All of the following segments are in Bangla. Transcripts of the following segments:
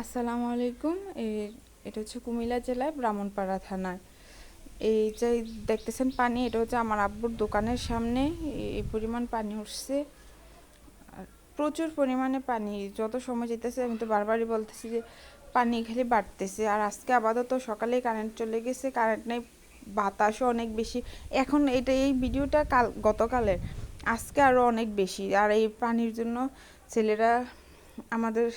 আসসালামু আলাইকুম। এটা হচ্ছে কুমিল্লা জেলায় ব্রাহ্মণপাড়া থানায়। এই যে দেখতেছেন পানি, এটা হচ্ছে আমার আব্বুর দোকানের সামনে। এই পরিমাণ পানি উঠছে, আর প্রচুর পরিমাণে পানি। যত সময় যেতেছে আমি তো বারবারই বলতেছি যে পানি খালি বাড়তেছে। আর আজকে আপাতত সকালেই কারেন্ট চলে গেছে, কারেন্ট নেই, বাতাসও অনেক বেশি। এখন এই ভিডিওটা গতকালের, আজকে আরও অনেক বেশি। আর এই পানির জন্য ছেলেরা, আমাদের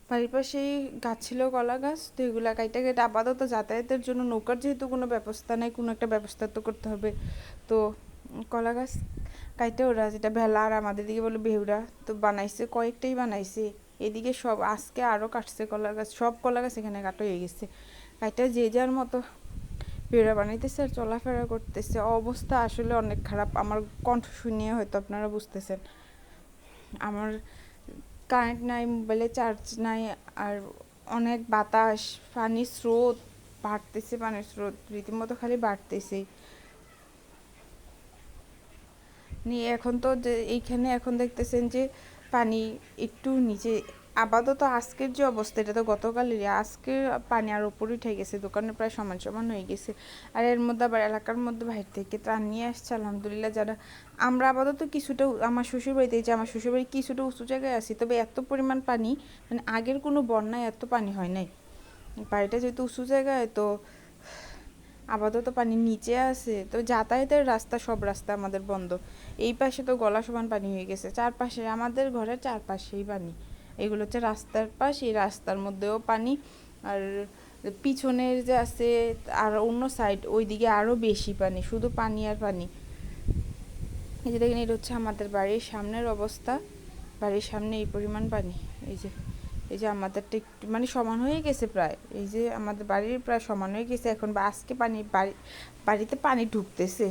বাড়ির পাশেই গাছ ছিল, কলা গাছ, তো এগুলা কাইটা কেটে আপাতত যাতায়াতের জন্য নৌকার যেহেতু কোনো ব্যবস্থা নেই, কোনো একটা ব্যবস্থা তো করতে হবে। তো কলা গাছ কাইটে ওরা, যেটা ভেলা আর আমাদের দিকে বলে বেহুরা, তো বানাইছে, কয়েকটাই বানাইছে। এদিকে সব আজকে আরও কাটছে কলা গাছ, সব কলা গাছ এখানে কাটা হয়ে গেছে। কাইটা যে যার মতো বেহুরা বানাইতেছে আর চলাফেরা করতেছে। অবস্থা আসলে অনেক খারাপ। আমার কণ্ঠ শুনিয়ে হয়তো আপনারা বুঝতেছেন। আমার কারেন্ট নাই, মোবাইলে চার্জ নাই, আর অনেক বাতাস, পানির স্রোত বাড়তেছে, পানির স্রোত রীতিমতো খালি বাড়তেছে। নিয়ে এখন তো যে এইখানে এখন দেখতেছেন যে পানি একটু নিচে, আপাতত আজকের যে অবস্থা, এটা তো গতকালেরই, আজকে পানি আর উপরে উঠে গেছে, দোকানে প্রায় সমান সমান হয়ে গেছে। আর এর মধ্যে আবার এলাকার মধ্যে বাইরে থেকে ত্রাণ নিয়ে আসছে আলহামদুলিল্লাহ। যারা আমরা আপাতত কিছুটা, আমার শ্বশুরবাড়িতে, যে আমার শ্বশুরবাড়ি কিছুটা উঁচু জায়গায় আছি, তবে এত পরিমাণ পানি, মানে আগের কোনো বন্যায় এত পানি হয় নাই। বাড়িটা যেহেতু উঁচু জায়গায়, তো আপাতত পানি নিচে আছে, তো যাতায়াতের রাস্তা, সব রাস্তা আমাদের বন্ধ। এই পাশে তো গলা সমান পানি হয়ে গেছে, চারপাশে আমাদের ঘরের চারপাশেই পানি। এগুলো হচ্ছে রাস্তার পাশ, এই রাস্তার মধ্যেও পানি। আর পিছনের যে আছে, আর অন্য সাইড, ওইদিকে আরও বেশি পানি, শুধু পানি আর পানি। এই যে দেখেন, এটা হচ্ছে আমাদের বাড়ির সামনের অবস্থা। বাড়ির সামনে এই পরিমাণ পানি। এই যে এই যে আমাদেরটা একটু মানে সমান হয়ে গেছে প্রায়, এই যে আমাদের বাড়ির প্রায় সমান হয়ে গেছে এখন, বা আজকে পানি বাড়িতে পানি ঢুকতেছে,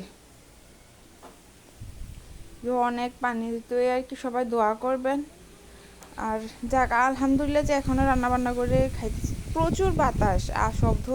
অনেক পানি। তো আর কি, সবাই দোয়া করবেন। আর যাক, আলহামদুলিল্লাহ যে এখনও রান্না বান্না করে খাইতেছি। প্রচুর বাতাস আর শব্দ